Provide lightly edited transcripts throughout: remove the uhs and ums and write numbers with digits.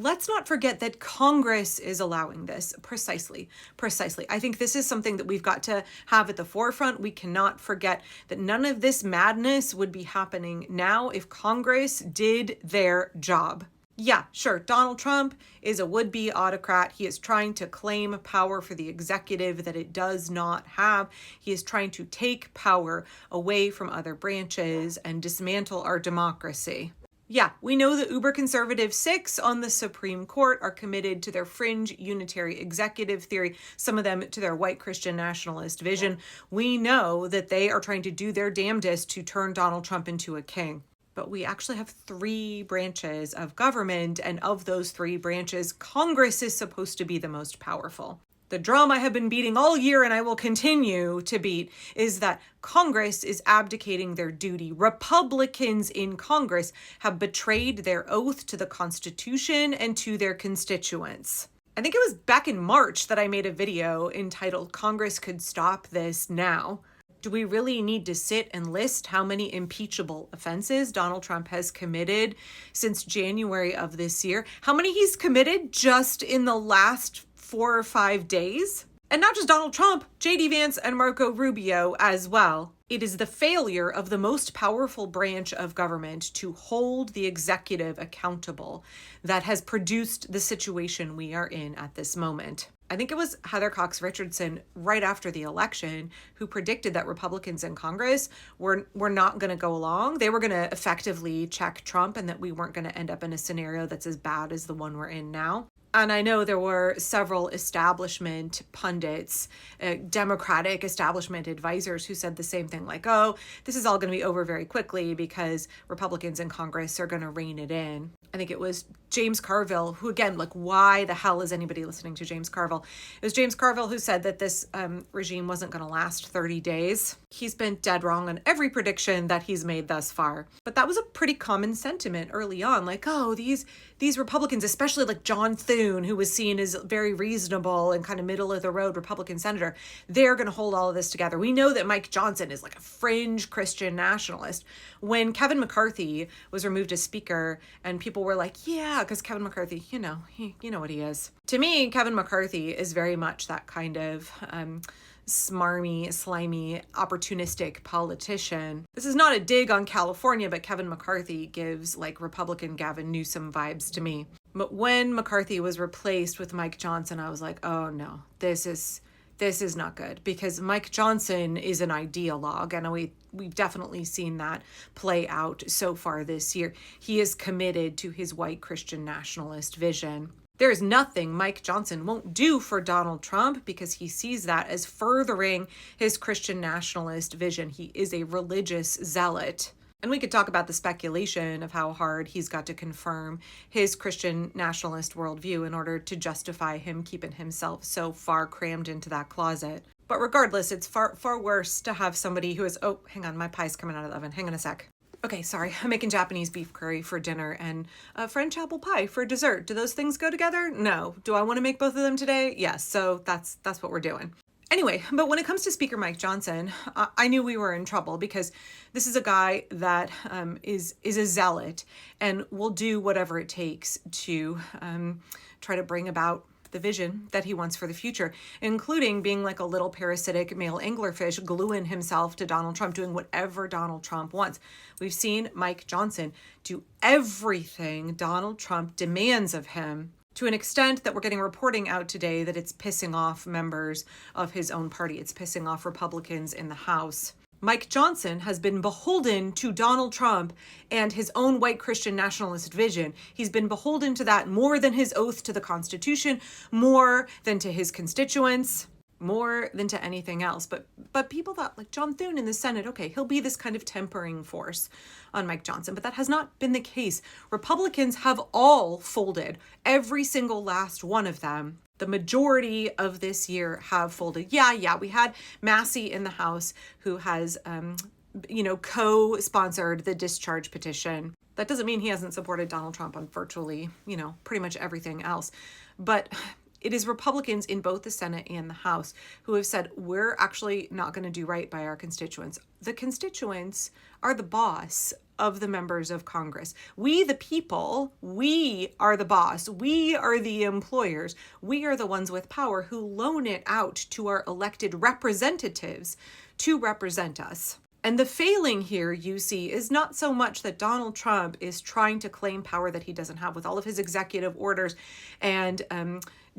let's not forget that Congress is allowing this. Precisely. I think this is something that we've got to have at the forefront. We cannot forget that none of this madness would be happening now if Congress did their job. Yeah, sure, Donald Trump is a would-be autocrat. He is trying to claim power for the executive that it does not have. He is trying to take power away from other branches and dismantle our democracy. Yeah, we know the uber-conservative 6 on the Supreme Court are committed to their fringe unitary executive theory, some of them to their white Christian nationalist vision. We know that they are trying to do their damnedest to turn Donald Trump into a king. But we actually have 3 branches of government, and of those 3 branches, Congress is supposed to be the most powerful. The drum I have been beating all year, and I will continue to beat, is that Congress is abdicating their duty. Republicans in Congress have betrayed their oath to the Constitution and to their constituents. I think it was back in March that I made a video entitled "Congress Could Stop This Now." Do we really need to sit and list how many impeachable offenses Donald Trump has committed since January of this year? How many he's committed just in the last 4 or 5 days? And not just Donald Trump, J.D. Vance and Marco Rubio as well. It is the failure of the most powerful branch of government to hold the executive accountable that has produced the situation we are in at this moment. I think it was Heather Cox Richardson right after the election who predicted that Republicans in Congress were not going to go along. They were going to effectively check Trump and that we weren't going to end up in a scenario that's as bad as the one we're in now. And I know there were several establishment pundits, Democratic establishment advisors who said the same thing, like, oh, this is all going to be over very quickly because Republicans in Congress are going to rein it in. I think it was James Carville, who, again, like, why the hell is anybody listening to James Carville? It was James Carville who said that this regime wasn't going to last 30 days. He's been dead wrong on every prediction that he's made thus far. But that was a pretty common sentiment early on, like, oh, these Republicans, especially like John Thune, who was seen as very reasonable and kind of middle of the road Republican senator, they're going to hold all of this together. We know that Mike Johnson is like a fringe Christian nationalist. When Kevin McCarthy was removed as speaker and people were like, yeah, because Kevin McCarthy, you know what he is. To me, Kevin McCarthy is very much that kind of smarmy, slimy, opportunistic politician. This is not a dig on California, but Kevin McCarthy gives like Republican Gavin Newsom vibes to me. But when McCarthy was replaced with Mike Johnson, I was like, oh no, this is not good, because Mike Johnson is an ideologue, and we've definitely seen that play out so far this year. He is committed to his white Christian nationalist vision. There is nothing Mike Johnson won't do for Donald Trump because he sees that as furthering his Christian nationalist vision. He is a religious zealot. And we could talk about the speculation of how hard he's got to confirm his Christian nationalist worldview in order to justify him keeping himself so far crammed into that closet. But regardless, it's far worse to have somebody who is, oh, hang on, my pie's coming out of the oven. Hang on a sec. Okay, sorry, I'm making Japanese beef curry for dinner and French apple pie for dessert. Do those things go together? No. Do I want to make both of them today? Yes, so that's what we're doing. Anyway, but when it comes to Speaker Mike Johnson, I knew we were in trouble because this is a guy that is a zealot and will do whatever it takes to try to bring about the vision that he wants for the future, including being like a little parasitic male anglerfish, gluing himself to Donald Trump, doing whatever Donald Trump wants. We've seen Mike Johnson do everything Donald Trump demands of him, to an extent that we're getting reporting out today that it's pissing off members of his own party. It's pissing off Republicans in the House. Mike Johnson has been beholden to Donald Trump and his own white Christian nationalist vision. He's been beholden to that more than his oath to the Constitution, more than to his constituents, more than to anything else. But people thought, like John Thune in the Senate, okay, he'll be this kind of tempering force on Mike Johnson, but that has not been the case. Republicans have all folded, every single last one of them. The majority of this year have folded. Yeah, we had Massey in the House who has, co-sponsored the discharge petition. That doesn't mean he hasn't supported Donald Trump on virtually, pretty much everything else. But It is Republicans in both the Senate and the House who have said, we're actually not going to do right by our constituents. The constituents are the boss of the members of Congress. We, the people, we are the boss. We are the employers. We are the ones with power who loan it out to our elected representatives to represent us. And the failing here, you see, is not so much that Donald Trump is trying to claim power that he doesn't have with all of his executive orders and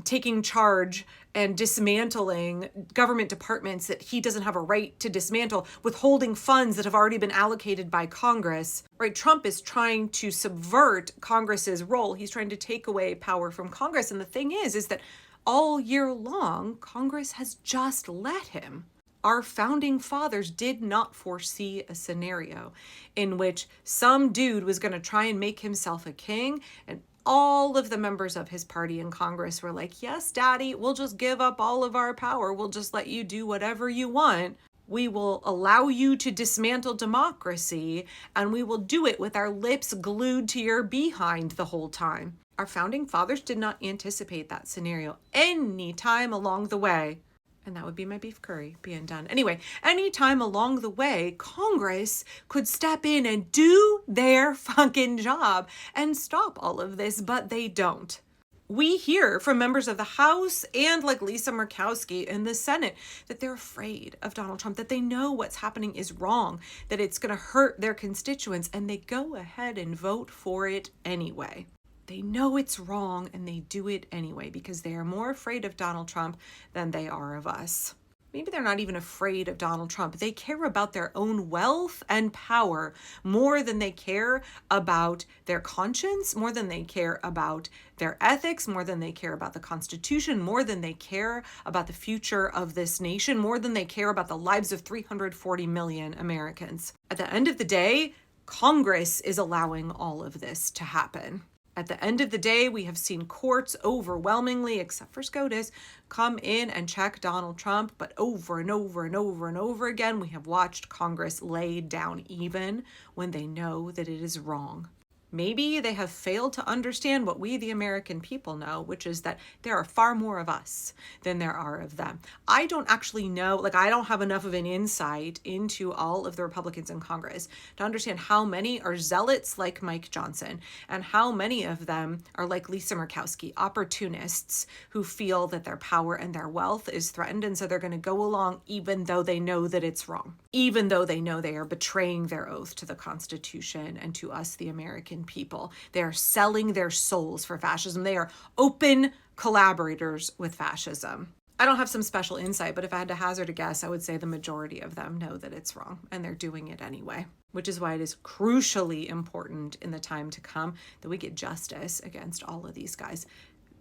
taking charge and dismantling government departments that he doesn't have a right to dismantle, withholding funds that have already been allocated by Congress, right? Trump is trying to subvert Congress's role. He's trying to take away power from Congress. And the thing is that all year long, Congress has just let him. Our founding fathers did not foresee a scenario in which some dude was going to try and make himself a king, and all of the members of his party in Congress were like, yes, daddy, we'll just give up all of our power. We'll just let you do whatever you want. We will allow you to dismantle democracy, and we will do it with our lips glued to your behind the whole time. Our founding fathers did not anticipate that scenario any time along the way. And that would be my beef curry being done. Anyway, anytime along the way, Congress could step in and do their fucking job and stop all of this, but they don't. We hear from members of the House and like Lisa Murkowski in the Senate that they're afraid of Donald Trump, that they know what's happening is wrong, that it's going to hurt their constituents, and they go ahead and vote for it anyway. They know it's wrong and they do it anyway because they are more afraid of Donald Trump than they are of us. Maybe they're not even afraid of Donald Trump. They care about their own wealth and power more than they care about their conscience, more than they care about their ethics, more than they care about the Constitution, more than they care about the future of this nation, more than they care about the lives of 340 million Americans. At the end of the day, Congress is allowing all of this to happen. At the end of the day, we have seen courts overwhelmingly, except for SCOTUS, come in and check Donald Trump. But over and over and over and over again, we have watched Congress lay down even when they know that it is wrong. Maybe they have failed to understand what we, the American people, know, which is that there are far more of us than there are of them. I don't actually know, I don't have enough of an insight into all of the Republicans in Congress to understand how many are zealots like Mike Johnson and how many of them are like Lisa Murkowski, opportunists who feel that their power and their wealth is threatened, and so they're going to go along even though they know that it's wrong, even though they know they are betraying their oath to the Constitution and to us, the American people. They are selling their souls for fascism. They are open collaborators with fascism. I don't have some special insight, but if I had to hazard a guess, I would say the majority of them know that it's wrong and they're doing it anyway, which is why it is crucially important in the time to come that we get justice against all of these guys.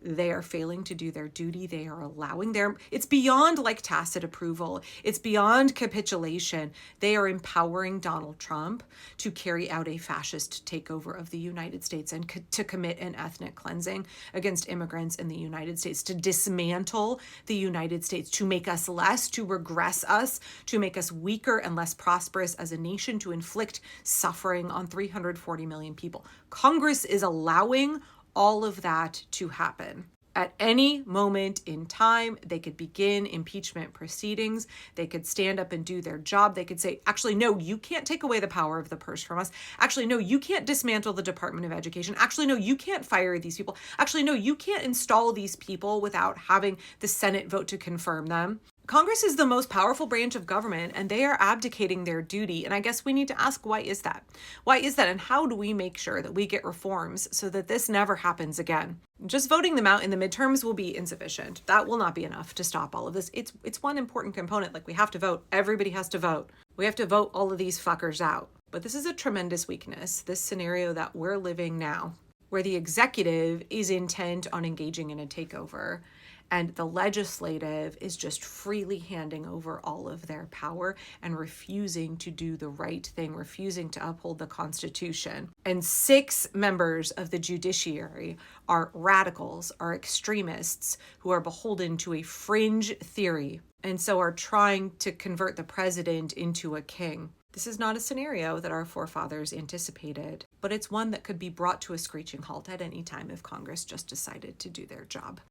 They are failing to do their duty. They are allowing it's beyond like tacit approval. It's beyond capitulation. They are empowering Donald Trump to carry out a fascist takeover of the United States and to commit an ethnic cleansing against immigrants in the United States, to dismantle the United States, to make us less, to regress us, to make us weaker and less prosperous as a nation, to inflict suffering on 340 million people. Congress is allowing all of that to happen. At any moment in time, they could begin impeachment proceedings. They could stand up and do their job. They could say, actually, no, you can't take away the power of the purse from us. Actually, no, you can't dismantle the Department of Education. Actually, no, you can't fire these people. Actually, no, you can't install these people without having the Senate vote to confirm them. Congress is the most powerful branch of government, and they are abdicating their duty. And I guess we need to ask, why is that? Why is that? And how do we make sure that we get reforms so that this never happens again? Just voting them out in the midterms will be insufficient. That will not be enough to stop all of this. It's one important component. We have to vote. Everybody has to vote. We have to vote all of these fuckers out. But this is a tremendous weakness, this scenario that we're living now, where the executive is intent on engaging in a takeover, and the legislative is just freely handing over all of their power and refusing to do the right thing, refusing to uphold the Constitution. And 6 members of the judiciary are radicals, are extremists who are beholden to a fringe theory, and so are trying to convert the president into a king. This is not a scenario that our forefathers anticipated, but it's one that could be brought to a screeching halt at any time if Congress just decided to do their job.